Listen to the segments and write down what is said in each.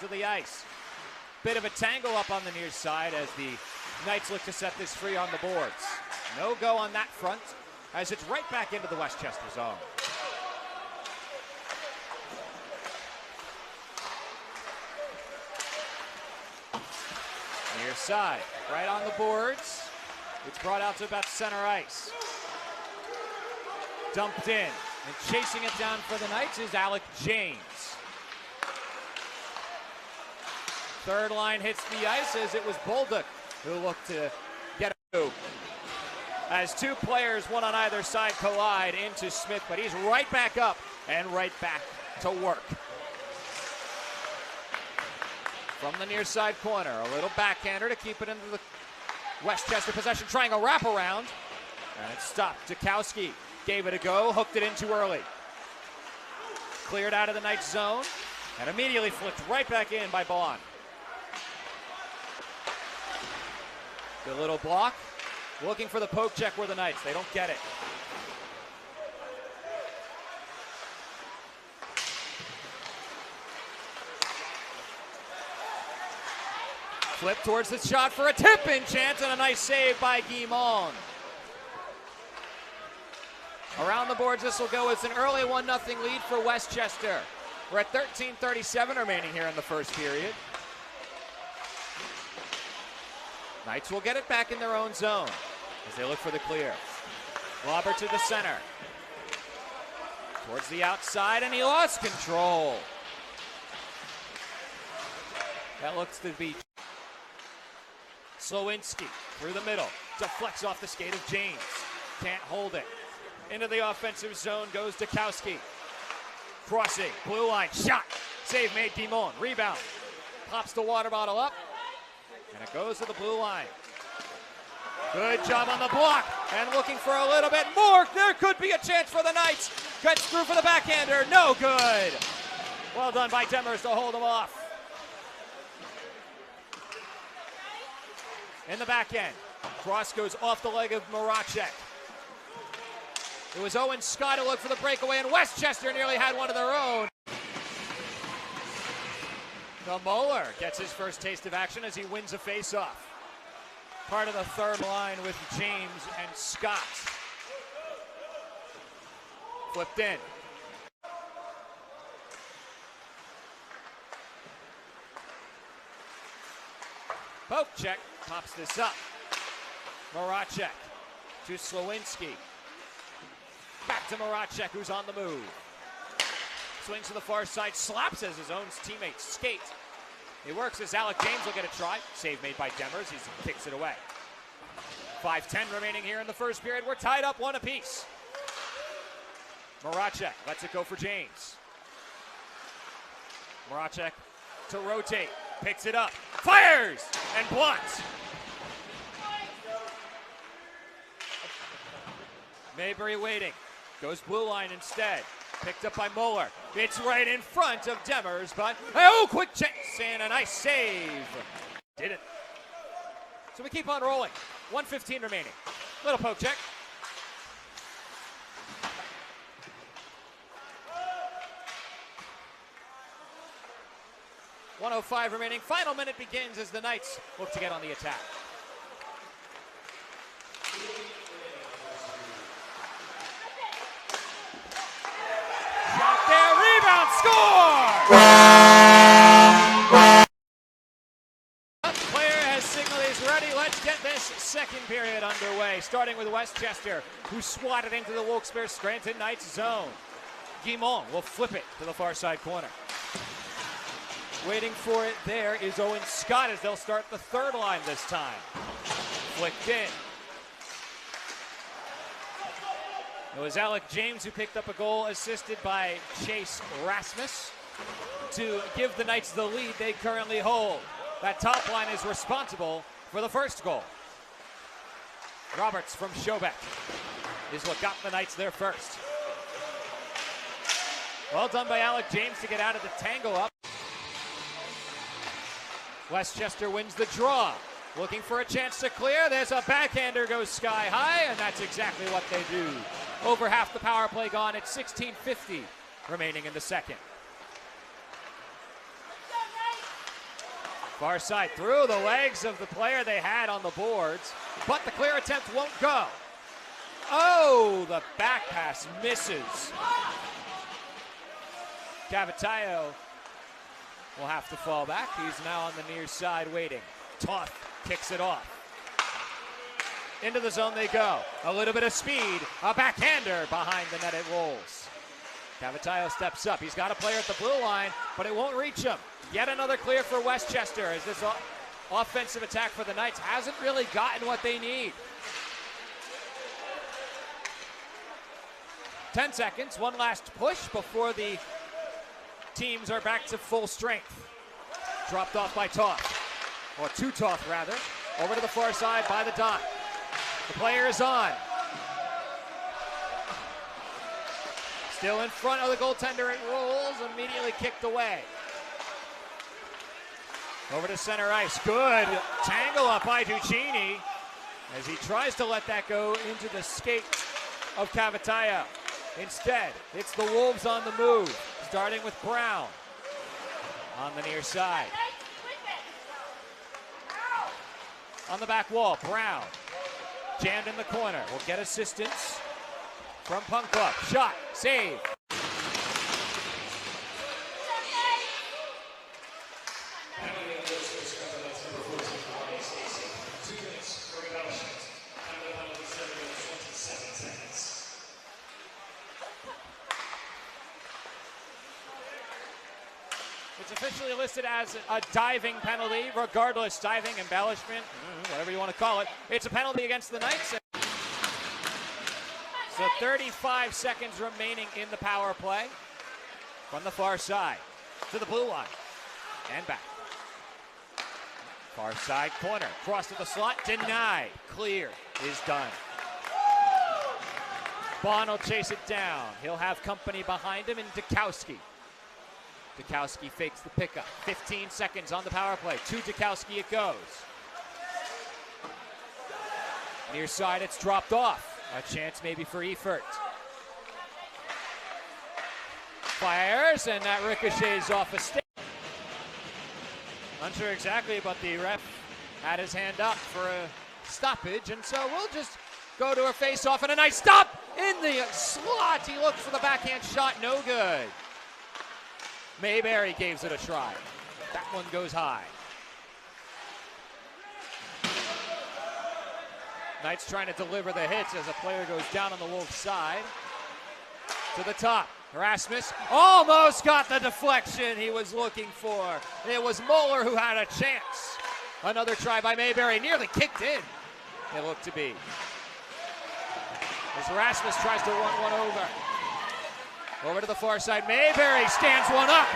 to the ice. Bit of a tangle up on the near side as the Knights look to set this free on the boards. No go on that front as it's right back into the Westchester zone. Near side, right on the boards. It's brought out to about center ice. Dumped in, and chasing it down for the Knights is Alec James. Third line hits the ice as it was Bolduc who looked to get a move. As two players, one on either side, collide into Smith, but he's right back up and right back to work. From the near side corner, a little backhander to keep it into the Westchester possession, trying a wraparound, and it stopped. Dukowski gave it a go, hooked it in too early. Cleared out of the Knights zone, and immediately flipped right back in by Bond. Good little block, looking for the poke check were the Knights. They don't get it. Flip towards the shot for a tip-in chance and a nice save by Guimond. Around the boards, this will go. It's an early 1-0 lead for Westchester. We're at 13:37 remaining here in the first period. Knights will get it back in their own zone as they look for the clear. Lobber to the center. Towards the outside, and he lost control. That looks to be Slowinski through the middle. Deflects off the skate of James. Can't hold it. Into the offensive zone goes Dukowski. Crossing, blue line, shot. Save made, Guimond. Rebound. Pops the water bottle up. And it goes to the blue line. Good job on the block. And looking for a little bit more. There could be a chance for the Knights. Gets through for the backhander. No good. Well done by Demers to hold him off. In the back end. Cross goes off the leg of Moracek. It was Owen Scott who looked for the breakaway, and Westchester nearly had one of their own. Muller gets his first taste of action as he wins a face-off. Part of the third line with James and Scott. Flipped in. Poke check, pops this up. Moracek to Slowinski. Back to Moracek, who's on the move. Swings to the far side, slaps as his own teammates skate. He works as Alec James will get a try. Save made by Demers, he kicks it away. 5:10 remaining here in the first period. We're tied up 1 apiece. Moracek lets it go for James. Moracek to rotate, picks it up, fires, and blocks. Maybury waiting, goes blue line instead. Picked up by Muller. It's right in front of Demers, but oh, quick chase and a nice save. Did it. So we keep on rolling. 1:15 remaining. Little poke check. .105 remaining. Final minute begins as the Knights look to get on the attack. Shot there, rebound, score! The player has signaled he's ready. Let's get this second period underway, starting with Westchester, who swatted into the Wilkes-Barre-Scranton Knights zone. Guimond will flip it to the far side corner. Waiting for it there is Owen Scott as they'll start the third line this time. Flicked in. It was Alec James who picked up a goal, assisted by Chase Rasmus, to give the Knights the lead they currently hold. That top line is responsible for the first goal. Roberts from Schobek is what got the Knights there first. Well done by Alec James to get out of the tangle up. Westchester wins the draw. Looking for a chance to clear. There's a backhander, goes sky high, and that's exactly what they do. Over half the power play gone at 16:50 remaining in the second. Far side through the legs of the player they had on the boards, but the clear attempt won't go. Oh, the back pass misses. Cavatayo will have to fall back. He's now on the near side waiting. Toth kicks it off. Into the zone they go. A little bit of speed. A backhander behind the net. It rolls. Cavatayo steps up. He's got a player at the blue line, but it won't reach him. Yet another clear for Westchester as this offensive attack for the Knights hasn't really gotten what they need. 10 seconds, one last push before the teams are back to full strength. Dropped off by Toth, or to Toth rather. Over to the far side by the dot. The player is on. Still in front of the goaltender, it rolls, immediately kicked away. Over to center ice, good tangle up by Duccini as he tries to let that go into the skate of Cavatayo. Instead, it's the Wolves on the move, starting with Brown on the near side. On the back wall, Brown jammed in the corner, will get assistance from Punkov. Shot, save. It's officially listed as a diving penalty, regardless, diving, embellishment, whatever you want to call it. It's a penalty against the Knights. So 35 seconds remaining in the power play. From the far side to the blue line and back. Far side corner, cross to the slot, denied. Clear is done. Bond will chase it down. He'll have company behind him in Dukowski. Dukowski fakes the pickup. 15 seconds on the power play. To Dukowski it goes. Near side, it's dropped off. A chance maybe for Efert. Fires, and that ricochets off a stick. Unsure exactly, but the ref had his hand up for a stoppage, and so we'll just go to a face-off, and a nice stop in the slot. He looked for the backhand shot, no good. Mayberry gives it a try. That one goes high. Knights trying to deliver the hits as a player goes down on the Wolves' side. To the top, Rasmus almost got the deflection he was looking for. It was Moeller who had a chance. Another try by Mayberry, nearly kicked in, it looked to be. As Rasmus tries to run one over. Over to the far side, Mayberry stands one up.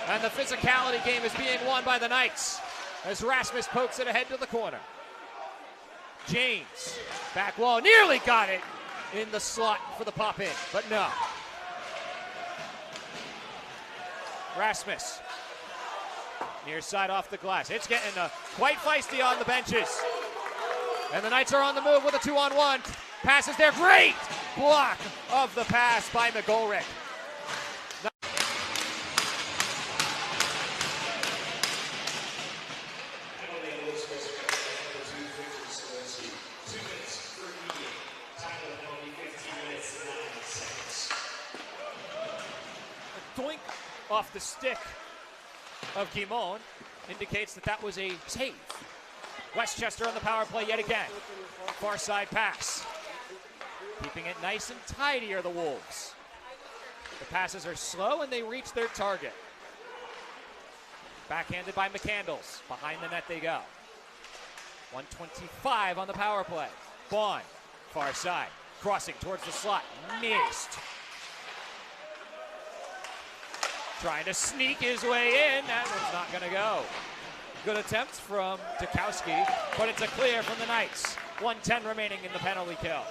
And the physicality game is being won by the Knights as Rasmus pokes it ahead to the corner. James, back wall, nearly got it in the slot for the pop in, but no. Rasmus, near side off the glass. It's getting quite feisty on the benches. And the Knights are on the move with a 2-on-1. Passes there, great block of the pass by McGolrick. A doink off the stick of Guimond indicates that that was a save. Westchester on the power play yet again. Far side pass. Keeping it nice and tidy are the Wolves. The passes are slow and they reach their target. Backhanded by McCandles. Behind the net they go. 1:25 on the power play. Bond, far side. Crossing towards the slot. Missed. Trying to sneak his way in. That one's not going to go. Good attempt from Dukowski, but it's a clear from the Knights. 1:10 remaining in the penalty kill.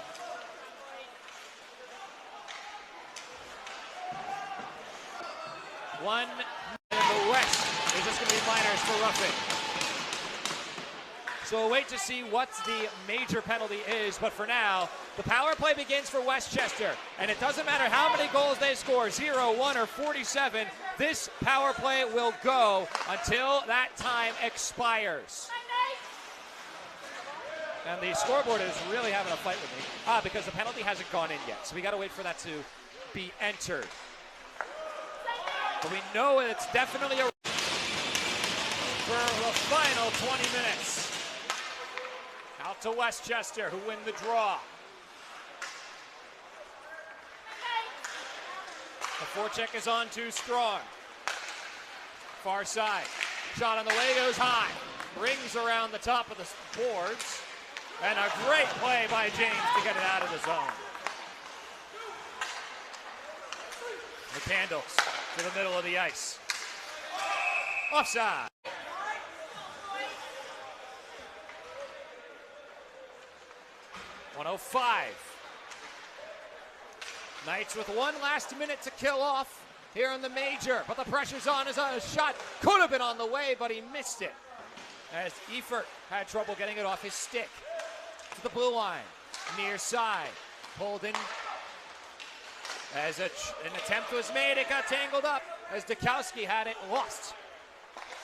In the West is just going to be minors for roughing. So we'll wait to see what the major penalty is. But for now, the power play begins for Westchester. And it doesn't matter how many goals they score, 0, 1, or 47. This power play will go until that time expires. And the scoreboard is really having a fight with me because the penalty hasn't gone in yet. So we got to wait for that to be entered. But we know it's definitely a for the final 20 minutes. Out to Westchester, who win the draw. The forecheck is on too strong. Far side. Shot on the way, goes high. Rings around the top of the boards. And a great play by James to get it out of the zone. McCandles to the middle of the ice. Offside. .105. Knights with one last minute to kill off here in the major, but the pressure's on as a shot could have been on the way, but he missed it. As Eifert had trouble getting it off his stick. To the blue line, near side, pulled in. As an attempt was made, it got tangled up as Dukowski had it lost.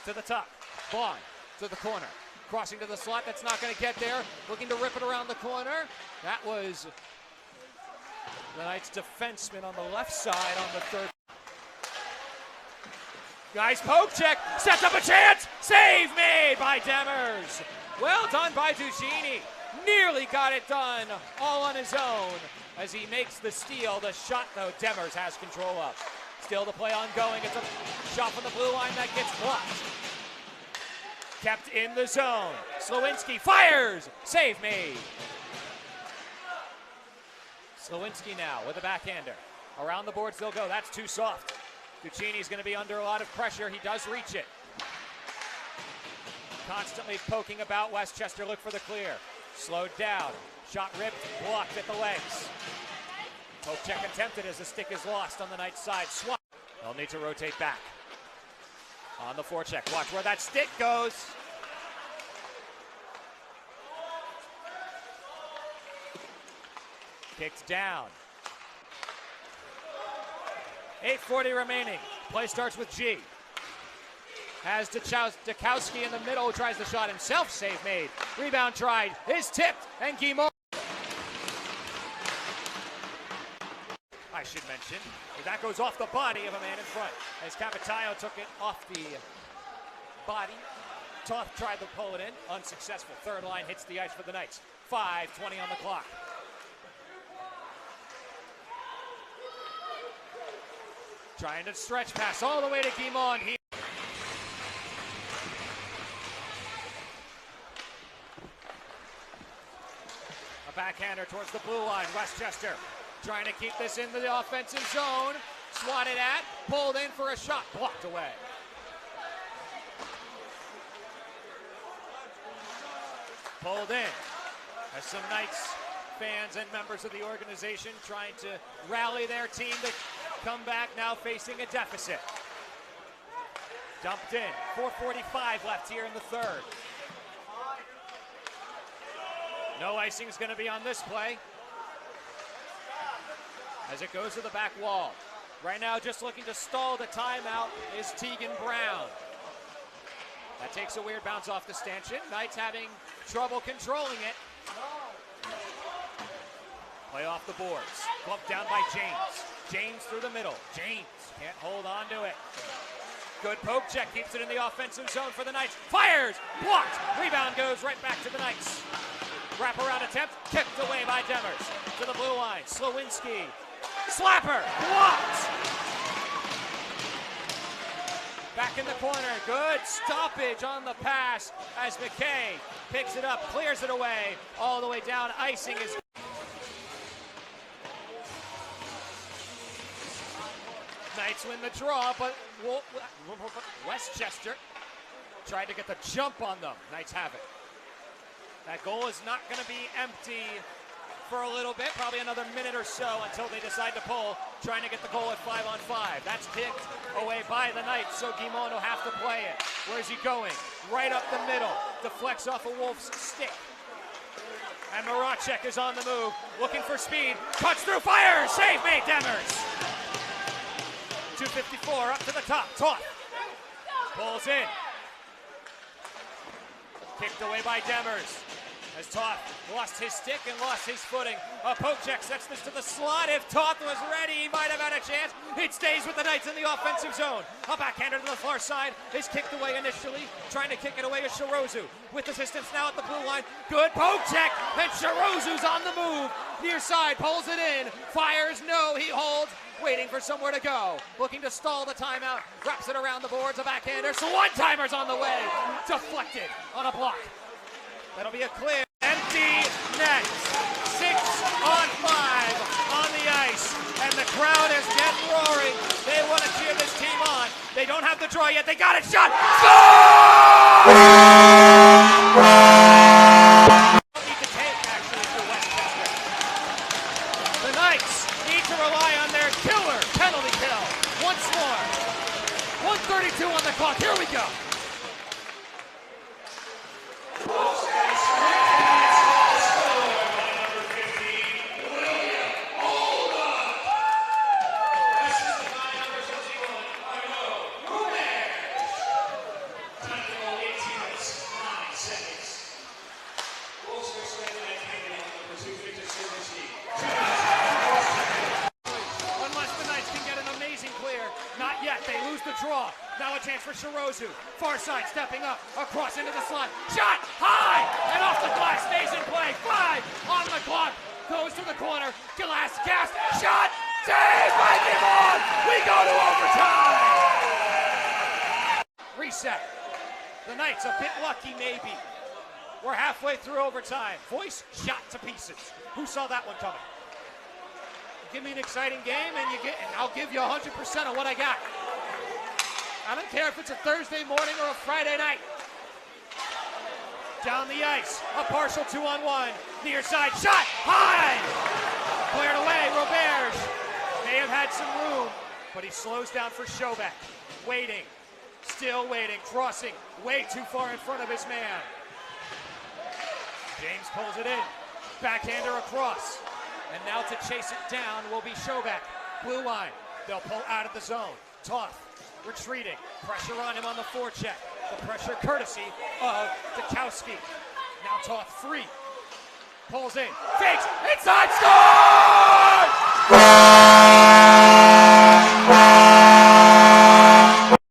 To the top, Vaughn to the corner. Crossing to the slot, that's not going to get there. Looking to rip it around the corner. That was the Knights defenseman on the left side on the third. Guys, poke check, sets up a chance. Save made by Demers. Well done by Duchini. Nearly got it done all on his own as he makes the steal. The shot, though, Demers has control of. Still the play ongoing. It's a shot from the blue line that gets blocked. Kept in the zone. Slowinski fires. Save made. Slowinski now with a backhander. Around the boards they'll go. That's too soft. Duchini's going to be under a lot of pressure. He does reach it. Constantly poking about. Westchester look for the clear. Slowed down. Shot ripped. Blocked at the legs. Poke check attempted as the stick is lost on the Knights side. Swap. They'll need to rotate back. On the forecheck. Watch where that stick goes. Kicked down. 8:40 remaining. Play starts with G. Has Dukowski in the middle, tries the shot himself. Save made. Rebound tried. Is tipped. And Guimont. I should mention that goes off the body of a man in front. As Capitaio took it off the body. Toth tried to pull it in. Unsuccessful. Third line hits the ice for the Knights. 5:20 on the clock. Trying to stretch pass all the way to Guimont here. A backhander towards the blue line. Westchester trying to keep this in the offensive zone. Swatted at, pulled in for a shot, blocked away. Pulled in as some Knights fans and members of the organization trying to rally their team to come back, now facing a deficit. Dumped in, 4:45 left here in the third. No icing's going to be on this play as it goes to the back wall. Right now, just looking to stall the timeout is Tegan Brown. That takes a weird bounce off the stanchion. Knights having trouble controlling it. Play off the boards. Bumped down by James. James through the middle. James can't hold on to it. Good poke check. Keeps it in the offensive zone for the Knights. Fires! Blocked! Rebound goes right back to the Knights. Wraparound attempt. Kicked away by Demers. To the blue line. Slowinski. Slapper! Blocked! Back in the corner. Good stoppage on the pass as McKay picks it up, clears it away, all the way down. Icing is... Knights win the draw, but Westchester tried to get the jump on them. Knights have it. That goal is not going to be empty for a little bit, probably another minute or so until they decide to pull, trying to get the goal at 5-on-5. That's kicked away by the Knights, so Guimond will have to play it. Where's he going? Right up the middle. Deflects off a Wolf's stick. And Maracek is on the move, looking for speed. Cuts through, fires! Save made, Demers! 2:54, up to the top. Toth pulls in. Kicked away by Demers. As Toth lost his stick and lost his footing. Popek sets this to the slot. If Toth was ready, he might have had a chance. It stays with the Knights in the offensive zone. A backhander to the far side is kicked away initially. Trying to kick it away is Shirozu. With assistance now at the blue line. Good Popek, and Shirozu's on the move. Near side, pulls it in. Fires, no, he holds. Waiting for somewhere to go. Looking to stall the timeout. Wraps it around the boards. A backhander. So one-timer's on the way. Deflected on a block. That'll be a clear. Empty net. 6-on-5 on the ice. And the crowd is getting roaring. They want to cheer this team on. They don't have the draw yet. They got it. Shot. Score! Need to take, actually, for Westchester. The Knights need to rely on their killer penalty kill. Once more. 1:32 on the clock. Here we go. Draw. Now a chance for Shirozu. Far side stepping up. Across into the slot. Shot high and off the glass. Stays in play. 5 on the clock. Goes to the corner. Glass cast. Shot. Save by Guimond. We go to overtime. Reset. The Knights a bit lucky maybe. We're halfway through overtime. Voice shot to pieces. Who saw that one coming? Give me an exciting game and I'll give you 100% of what I got. I don't care if it's a Thursday morning or a Friday night. Down the ice, a partial 2-on-1. Near side, shot, high! Cleared away, Roberge. May have had some room, but he slows down for Shobek. Waiting, still waiting, crossing, way too far in front of his man. James pulls it in, backhander across. And now to chase it down will be Shobek. Blue line, they'll pull out of the zone. Toth. Retreating, pressure on him on the forecheck. The pressure courtesy of Dukowski. Now Toth free, pulls in, fakes, inside, score!